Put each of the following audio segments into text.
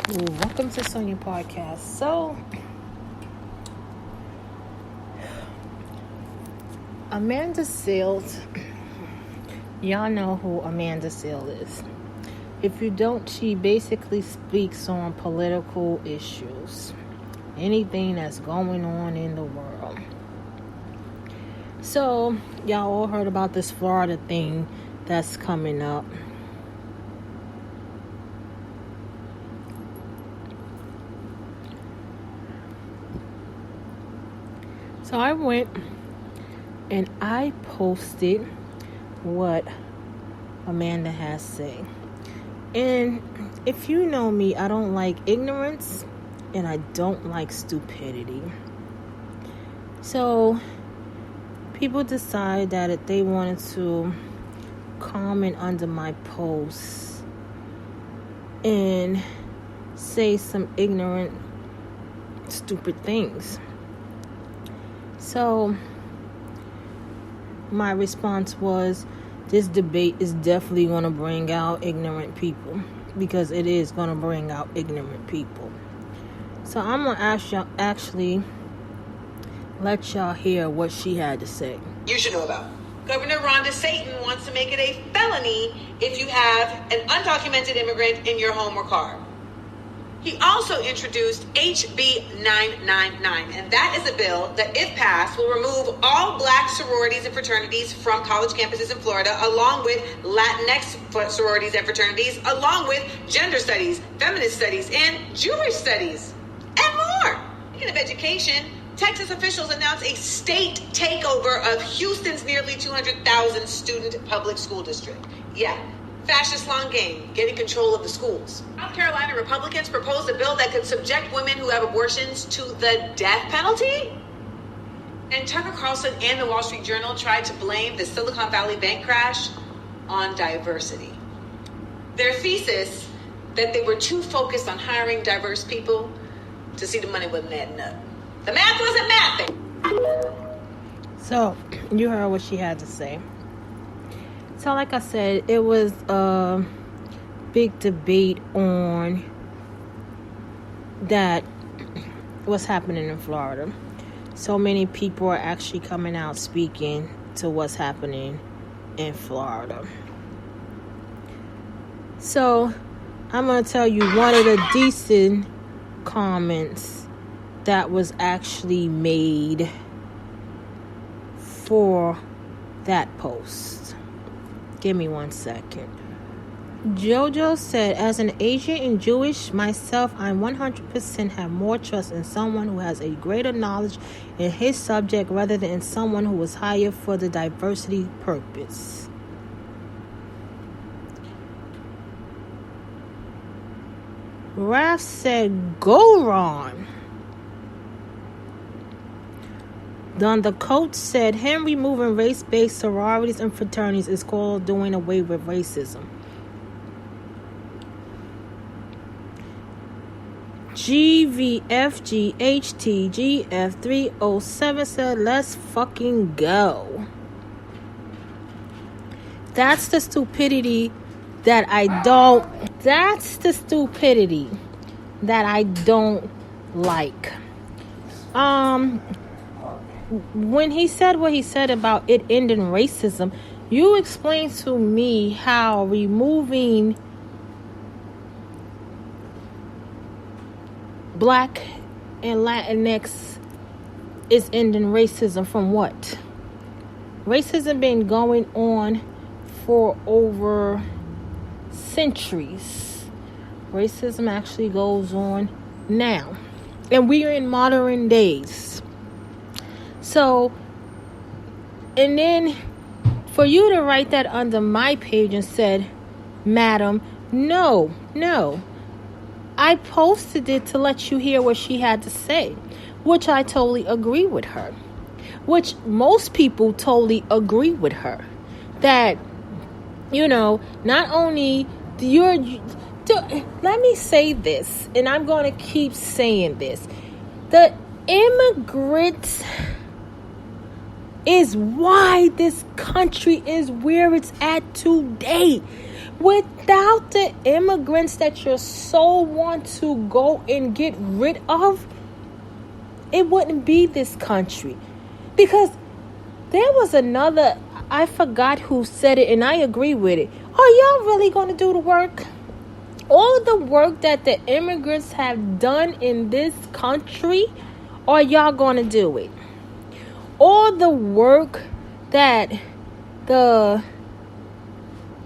Welcome to Sonia Podcast. So, Amanda Seales, y'all know who Amanda Seales is. If you don't, she basically speaks on political issues, anything that's going on in the world. So, y'all all heard about this Florida thing that's coming up. So I went and I posted what Amanda has said. And if you know me, I don't like ignorance and I don't like stupidity. So people decide that if they wanted to comment under my posts and say some ignorant, stupid things. So my response was, this debate is definitely going to bring out ignorant people, because it is going to bring out ignorant people. So I'm going to actually let y'all hear what she had to say. You should know about. Governor Ron DeSantis wants to make it a felony if you have an undocumented immigrant in your home or car. He also introduced HB 999, and that is a bill that, if passed, will remove all black sororities and fraternities from college campuses in Florida, along with Latinx sororities and fraternities, along with gender studies, feminist studies, and Jewish studies, and more. Speaking of education, Texas officials announced a state takeover of Houston's nearly 200,000 student public school district. Yeah. Fascist long game, getting control of the schools. South Carolina Republicans proposed a bill that could subject women who have abortions to the death penalty. And Tucker Carlson and the Wall Street Journal tried to blame the Silicon Valley bank crash on diversity. Their thesis that they were too focused on hiring diverse people to see the money wasn't adding up. The math wasn't mathing. So you heard what she had to say. So like I said, it was a big debate on that what's happening in Florida. So many people are actually coming out speaking to what's happening in Florida. So I'm going to tell you one of the decent comments that was actually made for that post. Give me 1 second. Jojo said, as an Asian and Jewish myself, I 100% have more trust in someone who has a greater knowledge in his subject rather than in someone who was hired for the diversity purpose. Raph said, go Ron. Don the coach said him removing race-based sororities and fraternities is called doing away with racism. GVFGHTGF307 said, let's fucking go. That's the stupidity that I don't like. When he said what he said about it ending racism, you explained to me how removing Black and Latinx is ending racism from what? Racism been going on for over centuries. Racism actually goes on now. And we are in modern days. So, and then for you to write that under my page and said, Madam, no. I posted it to let you hear what she had to say, which I totally agree with her. Which most people totally agree with her. That, not only let me say this, and I'm going to keep saying this. The immigrants is why this country is where it's at today. Without the immigrants that you so want to go and get rid of, it wouldn't be this country. Because there was another, I forgot who said it, and I agree with it. Are y'all really going to do the work? All the work that the immigrants have done in this country, are y'all going to do it? All the work that the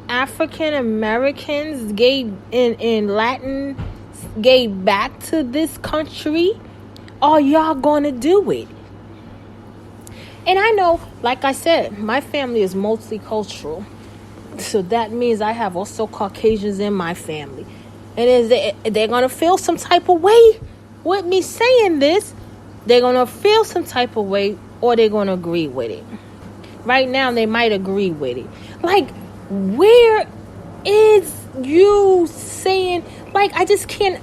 African Americans gave in Latin gave back to this country, are y'all going to do it? And I know, like I said, my family is multicultural. So that means I have also Caucasians in my family. And they're going to feel some type of way with me saying this. They're going to feel some type of way, or they're going to agree with it. Right now, they might agree with it. Like, where is you saying, like, I just can't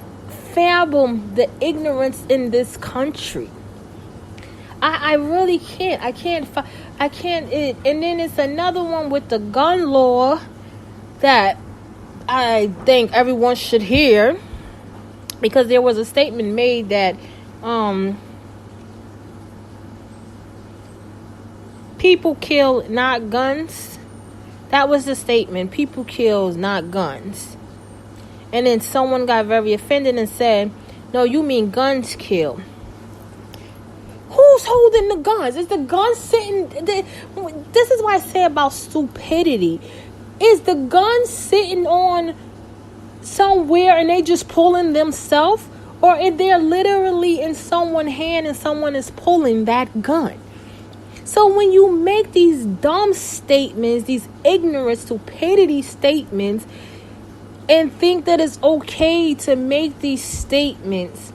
fathom the ignorance in this country. I really can't. I can't. And then it's another one with the gun law that I think everyone should hear, because there was a statement made that people kill, not guns. That was the statement. People kills, not guns. And then someone got very offended and said, no, you mean guns kill. Who's holding the guns? Is the gun sitting? This is what I say about stupidity. Is the gun sitting on somewhere and they just pulling themselves? Or if they're literally in someone's hand and someone is pulling that gun? So when you make these dumb statements, these ignorant, stupidity statements, and think that it's okay to make these statements,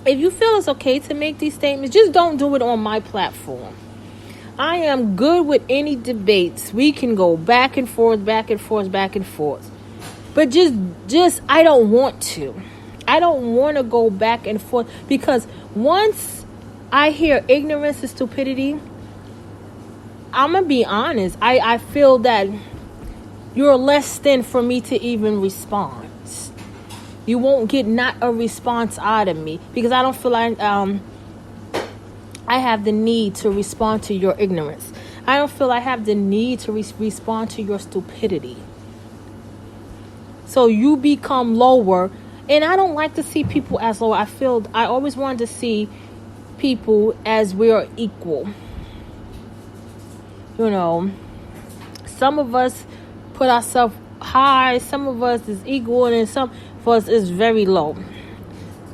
if you feel it's okay to make these statements, just don't do it on my platform. I am good with any debates. We can go back and forth, back and forth, back and forth. But just I don't want to. I don't want to go back and forth, because once I hear ignorance and stupidity, I'm going to be honest. I feel that you're less than for me to even respond. You won't get not a response out of me, because I don't feel like I have the need to respond to your ignorance. I don't feel I have the need to respond to your stupidity. So you become lower, and I don't like to see people as lower. I always wanted to see people as we're equal. You know, some of us put ourselves high, some of us is equal, and then some of us is very low.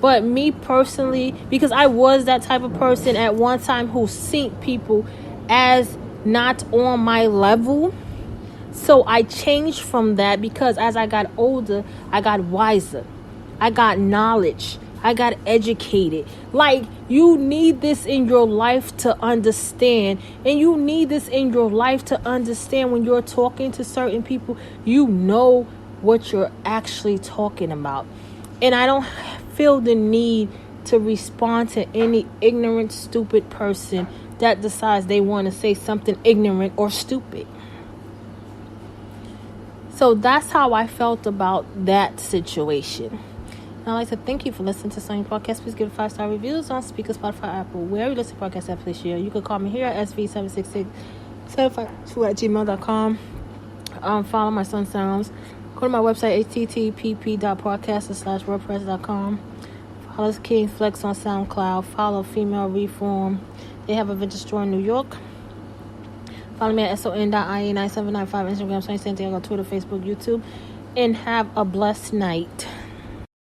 But me personally, because I was that type of person at one time who seen people as not on my level, so I changed from that, because as I got older, I got wiser, I got knowledge, I got educated. Like, you need this in your life to understand. And you need this in your life to understand when you're talking to certain people, you know what you're actually talking about. And I don't feel the need to respond to any ignorant, stupid person that decides they want to say something ignorant or stupid. So that's how I felt about that situation. I'd like to thank you for listening to Sony Podcast. Please give 5-star reviews on Speaker, Spotify, Apple, wherever you listen to podcasts at. Please share. You can call me here at SV766-752@gmail.com. Follow my Son Sounds. Go to my website, http://wordpress.com. Follow King Flex on SoundCloud. Follow Female Reform. They have a vintage store in New York. Follow me at son.ia9795, Instagram, Sony Santiago, Twitter, Facebook, YouTube. And have a blessed night.